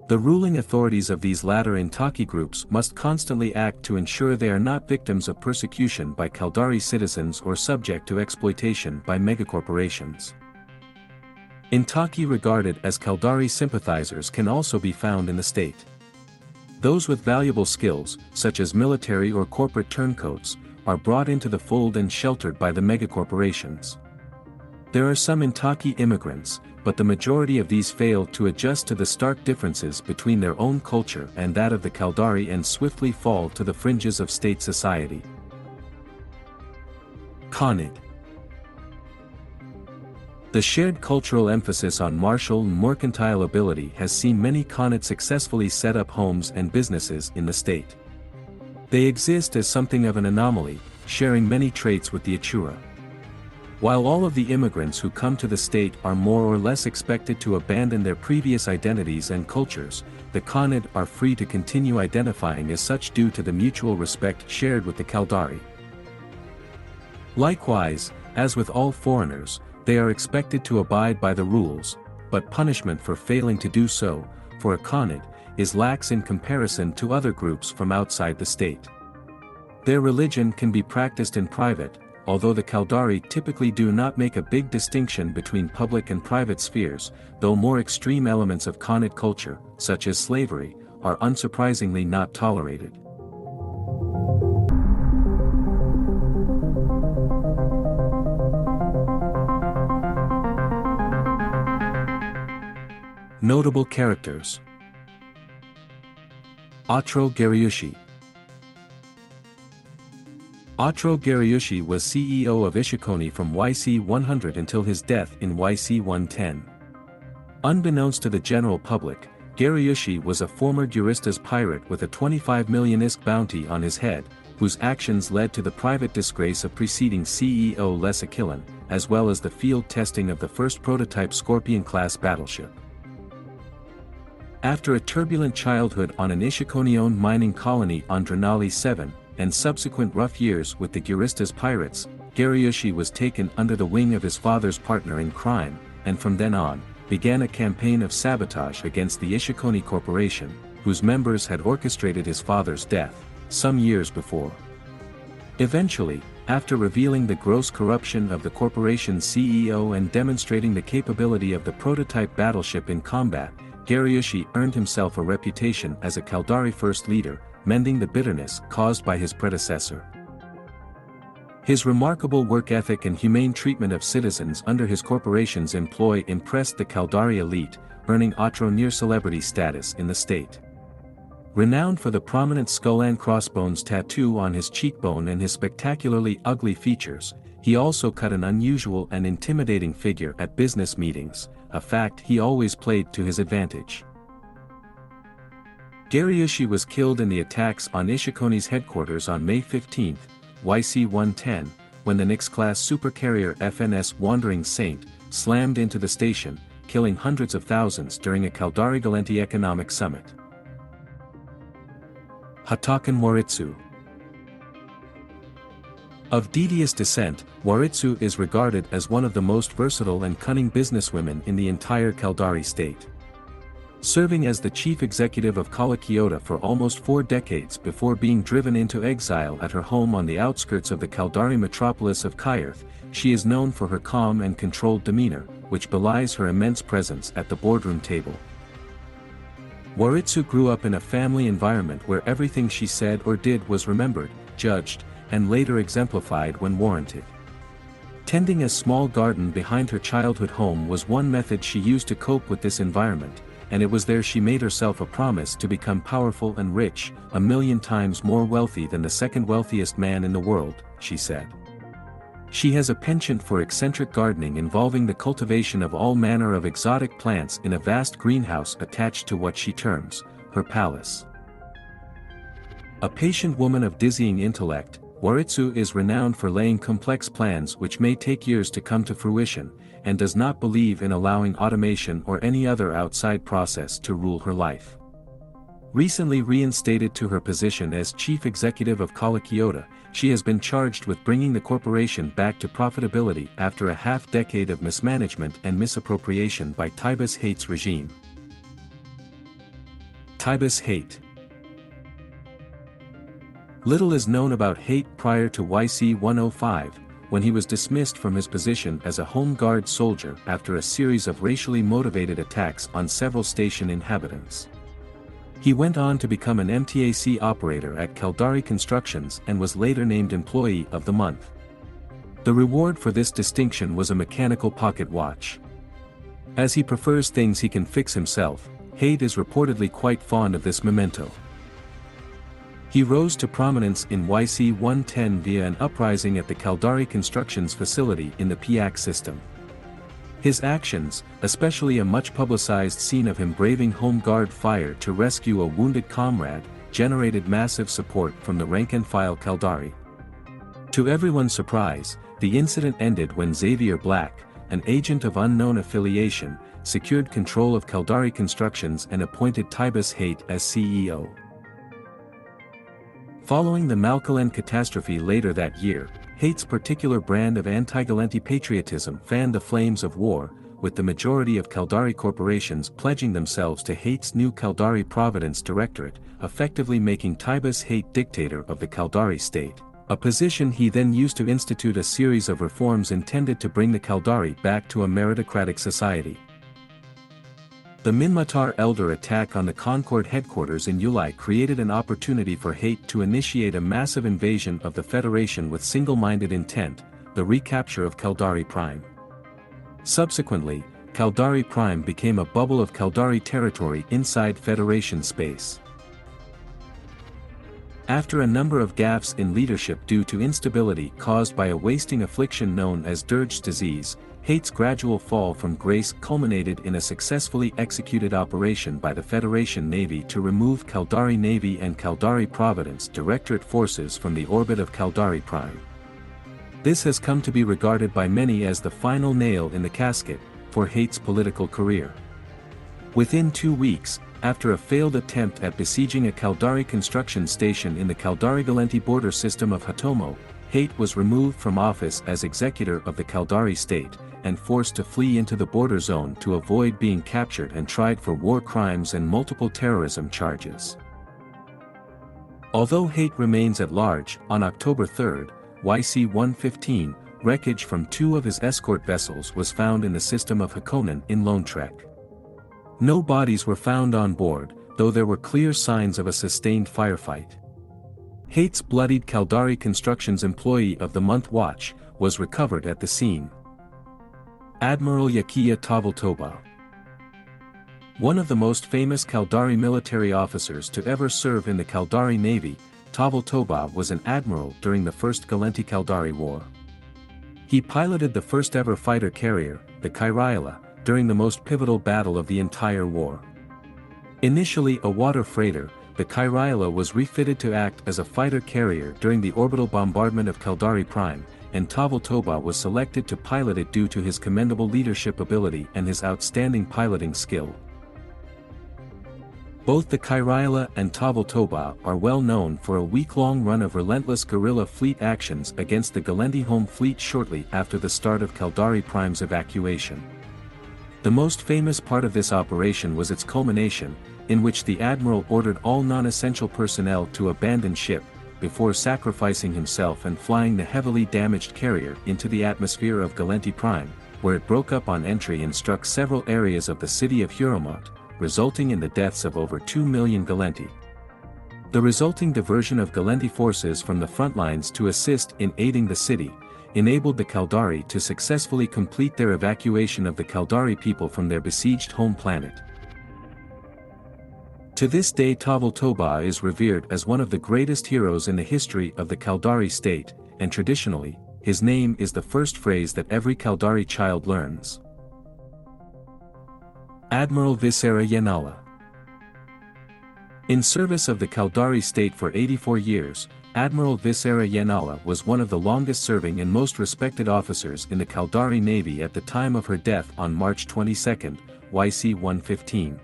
The ruling authorities of these latter Intaki groups must constantly act to ensure they are not victims of persecution by Caldari citizens or subject to exploitation by megacorporations. Intaki regarded as Caldari sympathizers can also be found in the state. Those with valuable skills, such as military or corporate turncoats, are brought into the fold and sheltered by the megacorporations. There are some Intaki immigrants, but the majority of these fail to adjust to the stark differences between their own culture and that of the Caldari and swiftly fall to the fringes of state society. Khanid. The shared cultural emphasis on martial and mercantile ability has seen many Khanid successfully set up homes and businesses in the state. They exist as something of an anomaly, sharing many traits with the Achura. While all of the immigrants who come to the state are more or less expected to abandon their previous identities and cultures, the Khanid are free to continue identifying as such due to the mutual respect shared with the Caldari. Likewise, as with all foreigners, they are expected to abide by the rules, but punishment for failing to do so, for a Khanid, is lax in comparison to other groups from outside the state. Their religion can be practiced in private, although the Caldari typically do not make a big distinction between public and private spheres, though more extreme elements of Khanid culture, such as slavery, are unsurprisingly not tolerated. Notable characters. Atro Gariushi. Atro Gariushi was CEO of Ishikoni from YC-100 until his death in YC-110. Unbeknownst to the general public, Gariushi was a former Guristas pirate with a 25 million ISK bounty on his head, whose actions led to the private disgrace of preceding CEO Les Aquilin, as well as the field testing of the first prototype Scorpion-class battleship. After a turbulent childhood on an Ishikoni-owned mining colony on Dranali 7, and subsequent rough years with the Guristas pirates, Gariushi was taken under the wing of his father's partner in crime, and from then on, began a campaign of sabotage against the Ishikoni Corporation, whose members had orchestrated his father's death, some years before. Eventually, after revealing the gross corruption of the corporation's CEO and demonstrating the capability of the prototype battleship in combat, Gariushi earned himself a reputation as a Caldari first leader, mending the bitterness caused by his predecessor. His remarkable work ethic and humane treatment of citizens under his corporation's employ impressed the Caldari elite, earning Otro near-celebrity status in the state. Renowned for the prominent skull and crossbones tattoo on his cheekbone and his spectacularly ugly features, he also cut an unusual and intimidating figure at business meetings, a fact he always played to his advantage. Gariushi was killed in the attacks on Ishikoni's headquarters on May 15, YC-110, when the Nix-class supercarrier FNS Wandering Saint slammed into the station, killing hundreds of thousands during a Caldari Galenti economic summit. Hatakan Waritsu. Of devious descent, Waritsu is regarded as one of the most versatile and cunning businesswomen in the entire Caldari state. Serving as the chief executive of Kala for almost 4 decades before being driven into exile at her home on the outskirts of the Caldari metropolis of Kayarth, she is known for her calm and controlled demeanor, which belies her immense presence at the boardroom table. Waritsu grew up in a family environment where everything she said or did was remembered, judged, and later exemplified when warranted. Tending a small garden behind her childhood home was one method she used to cope with this environment, and it was there she made herself a promise to become powerful and rich, 1,000,000 times more wealthy than the second wealthiest man in the world, she said. She has a penchant for eccentric gardening involving the cultivation of all manner of exotic plants in a vast greenhouse attached to what she terms her palace. A patient woman of dizzying intellect, Waritsu is renowned for laying complex plans which may take years to come to fruition, and does not believe in allowing automation or any other outside process to rule her life. Recently reinstated to her position as chief executive of Kala, she has been charged with bringing the corporation back to profitability after a half-decade of mismanagement and misappropriation by Taibas Hate's regime. Taibas Hate. Little is known about Hate prior to YC-105, when he was dismissed from his position as a Home Guard soldier after a series of racially motivated attacks on several station inhabitants. He went on to become an MTAC operator at Caldari Constructions and was later named Employee of the Month. The reward for this distinction was a mechanical pocket watch. As he prefers things he can fix himself, Hate is reportedly quite fond of this memento. He rose to prominence in YC-110 via an uprising at the Caldari Constructions facility in the PIAC system. His actions, especially a much-publicized scene of him braving Home Guard fire to rescue a wounded comrade, generated massive support from the rank-and-file Caldari. To everyone's surprise, the incident ended when Xavier Black, an agent of unknown affiliation, secured control of Caldari Constructions and appointed Taibas Hate as CEO. Following the Malkalend catastrophe later that year, Hate's particular brand of anti-Galenti patriotism fanned the flames of war, with the majority of Caldari corporations pledging themselves to Hate's new Caldari Providence Directorate, effectively making Taibas Hate dictator of the Caldari state, a position he then used to institute a series of reforms intended to bring the Caldari back to a meritocratic society. The Minmatar Elder attack on the Concord headquarters in Ulai created an opportunity for Hate to initiate a massive invasion of the Federation with single-minded intent, the recapture of Caldari Prime. Subsequently, Caldari Prime became a bubble of Caldari territory inside Federation space. After a number of gaffes in leadership due to instability caused by a wasting affliction known as Dirge disease, Hate's gradual fall from grace culminated in a successfully executed operation by the Federation Navy to remove Caldari Navy and Caldari Providence Directorate forces from the orbit of Caldari Prime. This has come to be regarded by many as the final nail in the casket for Hate's political career. Within 2 weeks, after a failed attempt at besieging a Caldari construction station in the Caldari Galenti border system of Hatomo, Hate was removed from office as executor of the Caldari state, and forced to flee into the border zone to avoid being captured and tried for war crimes and multiple terrorism charges. Although Hate remains at large, on October 3, YC-115, wreckage from 2 of his escort vessels was found in the system of Hakonen in Lone Trek. No bodies were found on board, though there were clear signs of a sustained firefight. Haight's bloodied Caldari Constructions Employee of the Month watch was recovered at the scene. Admiral Yakiya Tavaltoba. One of the most famous Caldari military officers to ever serve in the Caldari Navy, Tavaltoba was an admiral during the First Galenti Caldari War. He piloted the first ever fighter carrier, the Kairayala, during the most pivotal battle of the entire war. Initially a water freighter, the Kairayala was refitted to act as a fighter carrier during the orbital bombardment of Caldari Prime, and Tavaltoba was selected to pilot it due to his commendable leadership ability and his outstanding piloting skill. Both the Kairayala and Tavaltoba are well known for a week-long run of relentless guerrilla fleet actions against the Galenti home fleet shortly after the start of Caldari Prime's evacuation. The most famous part of this operation was its culmination, in which the admiral ordered all non-essential personnel to abandon ship, before sacrificing himself and flying the heavily damaged carrier into the atmosphere of Galenti Prime, where it broke up on entry and struck several areas of the city of Hurimont, resulting in the deaths of over 2 million Galenti. The resulting diversion of Galenti forces from the front lines to assist in aiding the city, enabled the Caldari to successfully complete their evacuation of the Caldari people from their besieged home planet. To this day Tavaltoba is revered as one of the greatest heroes in the history of the Caldari state, and traditionally, his name is the first phrase that every Caldari child learns. Admiral Visera Yanala. In service of the Caldari state for 84 years, Admiral Visera Yanala was one of the longest-serving and most respected officers in the Caldari Navy at the time of her death on March 22, YC 115.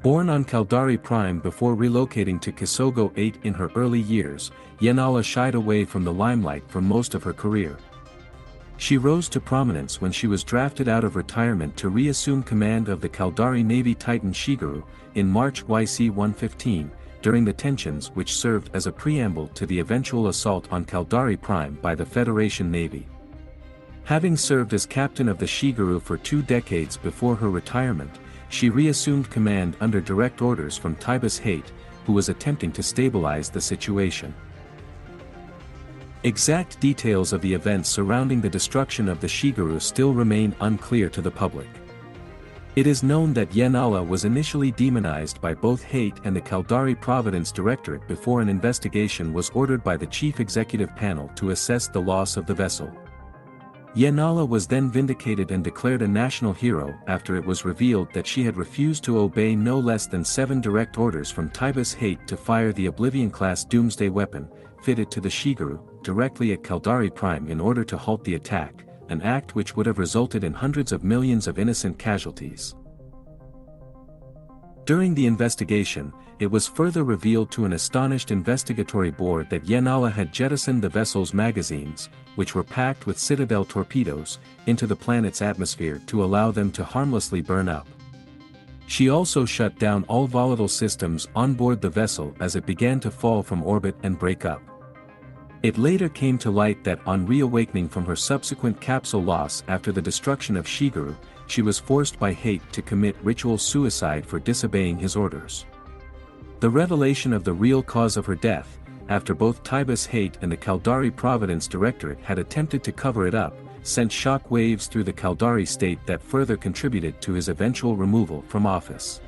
Born on Caldari Prime before relocating to Kisogo 8 in her early years, Yanala shied away from the limelight for most of her career. She rose to prominence when she was drafted out of retirement to reassume command of the Caldari Navy Titan Shigeru, in March YC 115, during the tensions which served as a preamble to the eventual assault on Caldari Prime by the Federation Navy. Having served as captain of the Shigeru for 2 decades before her retirement, she reassumed command under direct orders from Tibus Haight, who was attempting to stabilize the situation. Exact details of the events surrounding the destruction of the Shigeru still remain unclear to the public. It is known that Yanala was initially demonized by both Haight and the Caldari Providence Directorate before an investigation was ordered by the Chief Executive Panel to assess the loss of the vessel. Yanala was then vindicated and declared a national hero after it was revealed that she had refused to obey no less than 7 direct orders from Tibus Haight to fire the Oblivion-class doomsday weapon, fitted to the Shigeru, directly at Caldari Prime in order to halt the attack, an act which would have resulted in hundreds of millions of innocent casualties. During the investigation, it was further revealed to an astonished investigatory board that Yanala had jettisoned the vessel's magazines, which were packed with Citadel torpedoes, into the planet's atmosphere to allow them to harmlessly burn up. She also shut down all volatile systems on board the vessel as it began to fall from orbit and break up. It later came to light that on reawakening from her subsequent capsule loss after the destruction of Shigeru, she was forced by Haight to commit ritual suicide for disobeying his orders. The revelation of the real cause of her death, after both Tibus Haight and the Caldari Providence Directorate had attempted to cover it up, sent shock waves through the Caldari state that further contributed to his eventual removal from office.